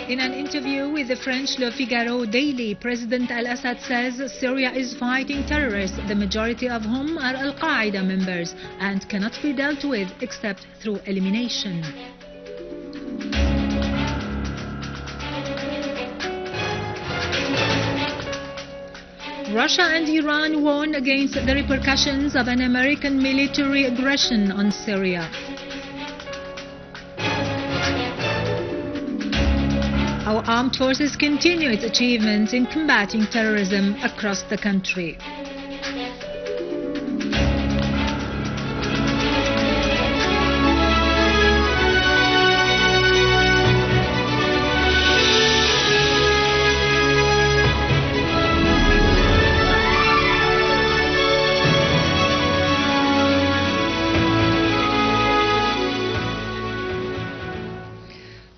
In an interview with the French Le Figaro daily, President al-Assad says Syria is fighting terrorists, the majority of whom are al-Qaeda members, and cannot be dealt with except through elimination. Russia and Iran warn against the repercussions of an American military aggression on Syria. Our armed forces continue its achievements in combating terrorism across the country.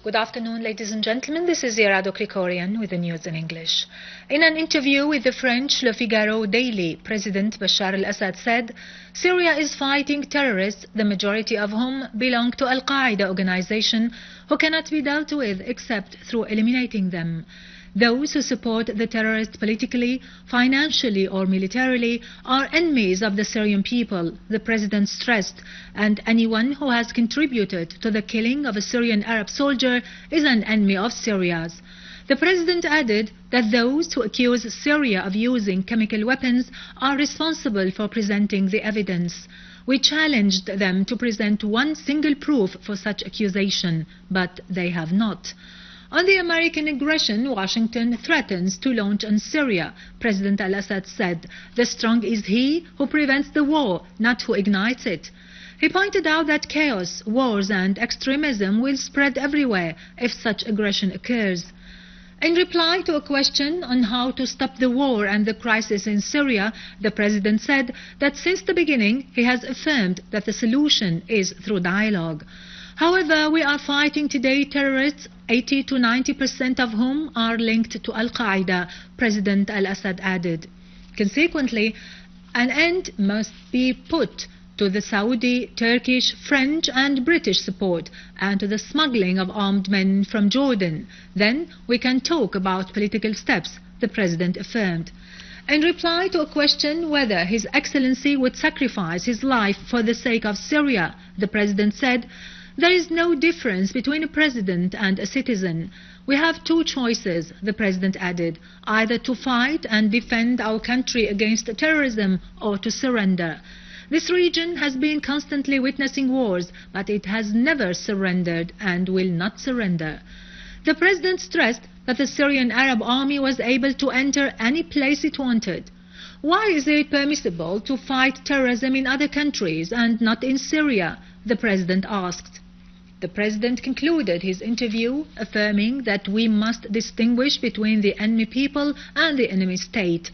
Good afternoon, ladies and gentlemen. This is Irado Krikorian with the news in English. In an interview with the French Le Figaro daily, President Bashar al-Assad said Syria is fighting terrorists, the majority of whom belong to al-Qaeda organization, who cannot be dealt with except through eliminating them. Those who support the terrorists politically, financially or militarily are enemies of the Syrian people, the President stressed, and anyone who has contributed to the killing of a Syrian Arab soldier is an enemy of Syria's. The President added that those who accuse Syria of using chemical weapons are responsible for presenting the evidence. We challenged them to present one single proof for such accusation, but they have not. On the American aggression, Washington threatens to launch on Syria. President al-Assad said, "The strong is he who prevents the war, not who ignites it." He pointed out that chaos, wars and extremism will spread everywhere if such aggression occurs. In reply to a question on how to stop the war and the crisis in Syria, the President said that since the beginning he has affirmed that the solution is through dialogue. However, we are fighting today terrorists, 80 to 90% of whom are linked to al-Qaeda, President al-Assad added. Consequently, an end must be put to the Saudi, Turkish, French and British support and to the smuggling of armed men from Jordan. Then we can talk about political steps, the President affirmed. In reply to a question whether His Excellency would sacrifice his life for the sake of Syria, the President said, "There is no difference between a president and a citizen. We have two choices," the President added, "either to fight and defend our country against terrorism or to surrender." This region has been constantly witnessing wars, but it has never surrendered and will not surrender. The President stressed that the Syrian Arab army was able to enter any place it wanted. Why is it permissible to fight terrorism in other countries and not in Syria? The President asked. The President concluded his interview affirming that we must distinguish between the enemy people and the enemy state.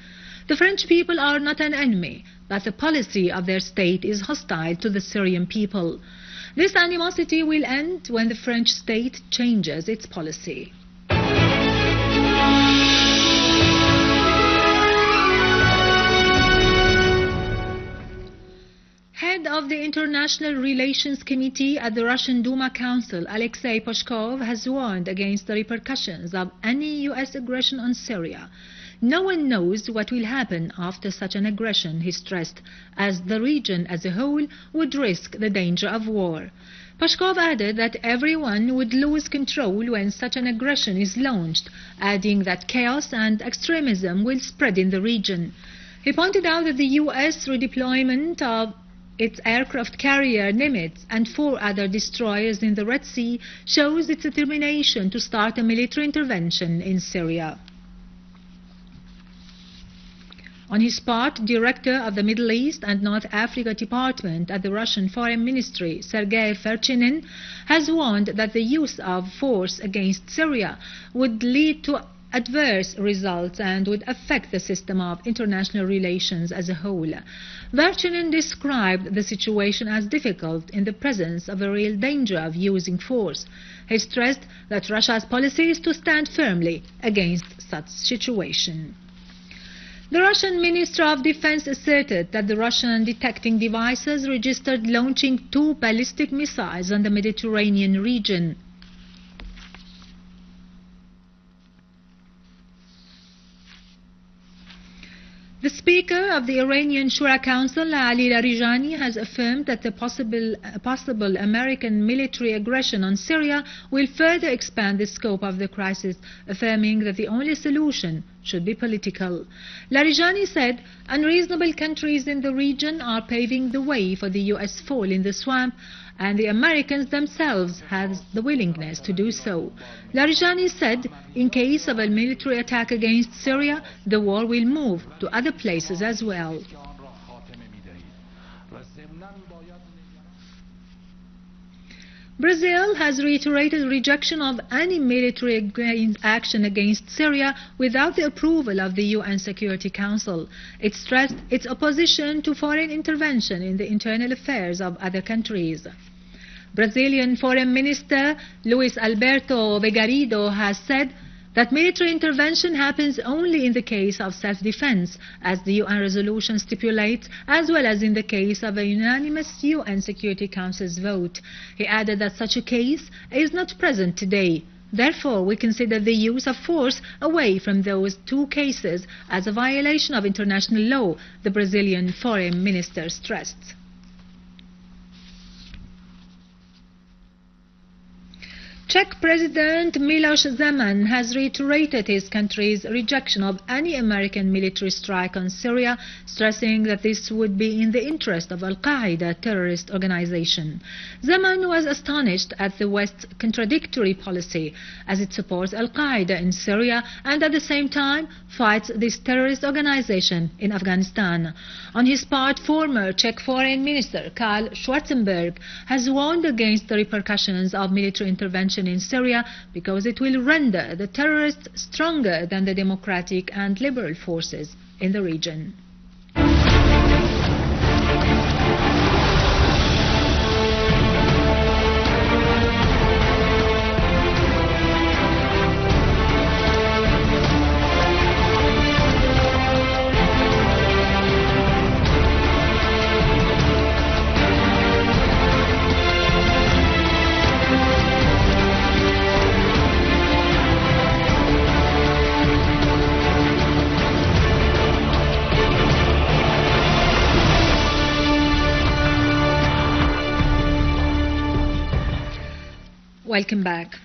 The French people are not an enemy, but the policy of their state is hostile to the Syrian people. This animosity will end when the French state changes its policy. Head of the International Relations Committee at the Russian Duma Council, Alexei Pashkov, has warned against the repercussions of any U.S. aggression on Syria. No one knows what will happen after such an aggression, he stressed, as the region as a whole would risk the danger of war. Pashkov added that everyone would lose control when such an aggression is launched, adding that chaos and extremism will spread in the region. He pointed out that the U.S. redeployment of its aircraft carrier Nimitz and 4 other destroyers in the Red Sea shows its determination to start a military intervention in Syria. On his part, Director of the Middle East and North Africa Department at the Russian Foreign Ministry, Sergei Verchinin, has warned that the use of force against Syria would lead to adverse results and would affect the system of international relations as a whole. Verchinin described the situation as difficult in the presence of a real danger of using force. He stressed that Russia's policy is to stand firmly against such situation. The Russian Minister of Defense asserted that the Russian detecting devices registered launching 2 ballistic missiles on the Mediterranean region. The Speaker of the Iranian Shura Council, Ali Larijani, has affirmed that the possible American military aggression on Syria will further expand the scope of the crisis, affirming that the only solution should be political. Larijani said, "Unreasonable countries in the region are paving the way for the U.S. fall in the swamp, and the Americans themselves have the willingness to do so." Larijani said, in case of a military attack against Syria, the war will move to other places as well. Brazil has reiterated rejection of any military action against Syria without the approval of the UN Security Council. It stressed its opposition to foreign intervention in the internal affairs of other countries. Brazilian Foreign Minister Luis Alberto Vigarido has said that military intervention happens only in the case of self-defense, as the UN resolution stipulates, as well as in the case of a unanimous UN Security Council's vote. He added that such a case is not present today. Therefore, we consider the use of force away from those two cases as a violation of international law, the Brazilian Foreign Minister stressed. Czech President Miloš Zeman has reiterated his country's rejection of any American military strike on Syria, stressing that this would be in the interest of al-Qaeda terrorist organization. Zeman was astonished at the West's contradictory policy, as it supports al-Qaeda in Syria and at the same time fights this terrorist organization in Afghanistan. On his part, former Czech Foreign Minister Karl Schwarzenberg has warned against the repercussions of military intervention in Syria because it will render the terrorists stronger than the democratic and liberal forces in the region. Welcome back.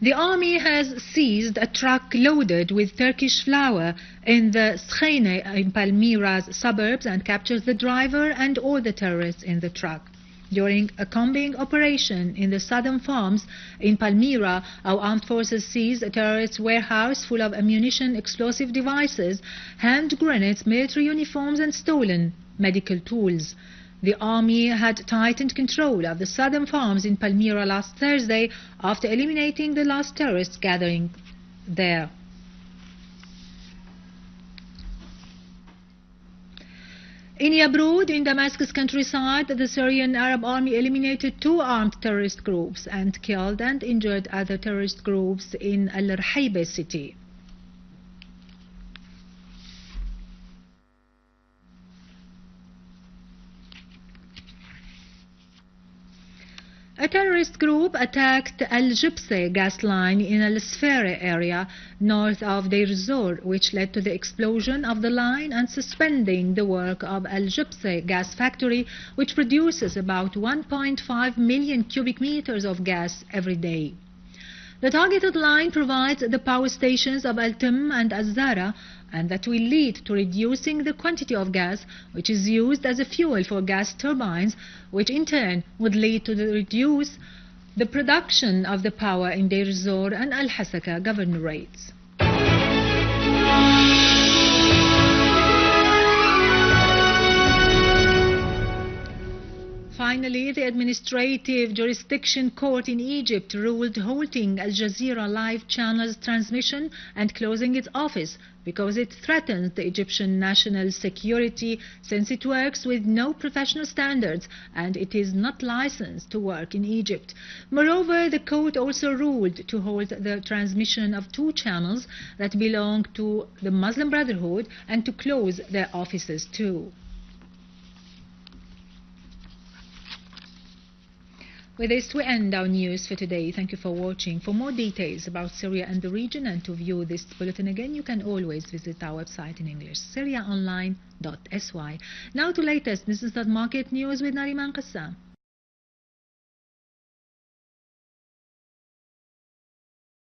The army has seized a truck loaded with Turkish flour in the Schene in Palmyra's suburbs and captured the driver and all the terrorists in the truck. During a combing operation in the southern farms in Palmyra, our armed forces seized a terrorist warehouse full of ammunition, explosive devices, hand grenades, military uniforms and stolen medical tools. The army had tightened control of the southern farms in Palmyra last Thursday after eliminating the last terrorist gathering there. In Yabrud, in Damascus countryside, the Syrian Arab army eliminated 2 armed terrorist groups and killed and injured other terrorist groups in Al-Rahaiba city. A terrorist group attacked al-Jibse gas line in al-Sfere area north of Deir Zor, which led to the explosion of the line and suspending the work of al-Jibse gas factory, which produces about 1.5 million cubic meters of gas every day. The targeted line provides the power stations of Al-Tim and Az-Zara, and that will lead to reducing the quantity of gas which is used as a fuel for gas turbines, which in turn would lead to reduce the production of the power in Deir Zor and Al-Hasaka governorates. Finally, the Administrative Jurisdiction Court in Egypt ruled halting Al Jazeera live channel's transmission and closing its office because it threatens the Egyptian national security, since it works with no professional standards and it is not licensed to work in Egypt. Moreover, the court also ruled to halt the transmission of 2 channels that belong to the Muslim Brotherhood and to close their offices too. With this, we end our news for today. Thank you for watching. For more details about Syria and the region and to view this bulletin again, you can always visit our website in English, syriaonline.sy. Now to latest business and market news with Nariman Qassam.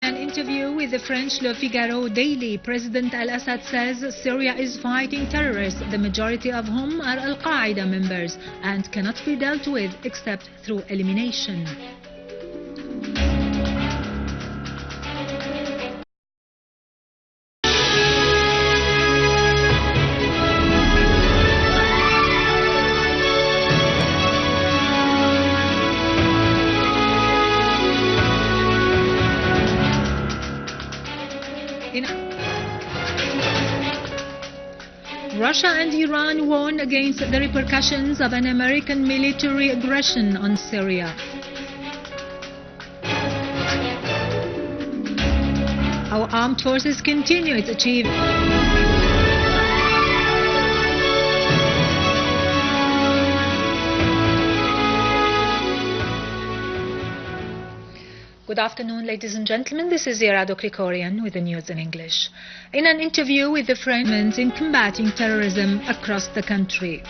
An interview with the French Le Figaro daily, President al-Assad says Syria is fighting terrorists, the majority of whom are al-Qaeda members, and cannot be dealt with except through elimination. Russia and Iran warn against the repercussions of an American military aggression on Syria. Our armed forces continue its achievement. Good afternoon, ladies and gentlemen. This is Irado Krikorian with the news in English. In an interview with the French in combating terrorism across the country.